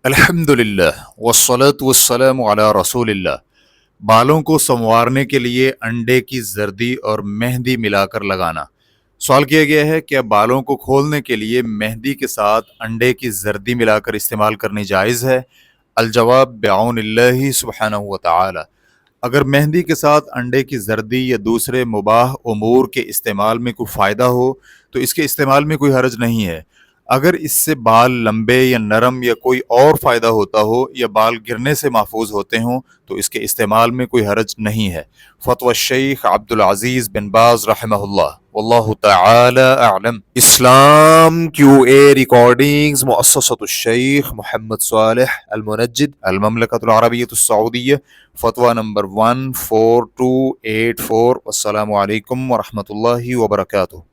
الحمد للہ والصلاة والسلام علی رسول اللہ۔ بالوں کو سنوارنے کے لیے انڈے کی زردی اور مہندی ملا کر لگانا۔ سوال کیا گیا ہے کہ بالوں کو کھولنے کے لیے مہندی کے ساتھ انڈے کی زردی ملا کر استعمال کرنی جائز ہے؟ الجواب بعون اللہ سبحانہ و تعالی۔ اگر مہندی کے ساتھ انڈے کی زردی یا دوسرے مباح امور کے استعمال میں کوئی فائدہ ہو تو اس کے استعمال میں کوئی حرج نہیں ہے۔ اگر اس سے بال لمبے یا نرم یا کوئی اور فائدہ ہوتا ہو یا بال گرنے سے محفوظ ہوتے ہوں تو اس کے استعمال میں کوئی حرج نہیں ہے۔ فتوی الشیخ عبد العزیز بن باز رحمہ اللہ، واللہ تعالی اعلم۔ اسلام کیو اے ریکارڈنگز، مؤسسۃ الشیخ محمد صالح المنجد، المملکۃ العربیۃ السعودیہ، فتویٰ نمبر 14284۔ والسلام علیکم ورحمۃ اللہ وبرکاتہ۔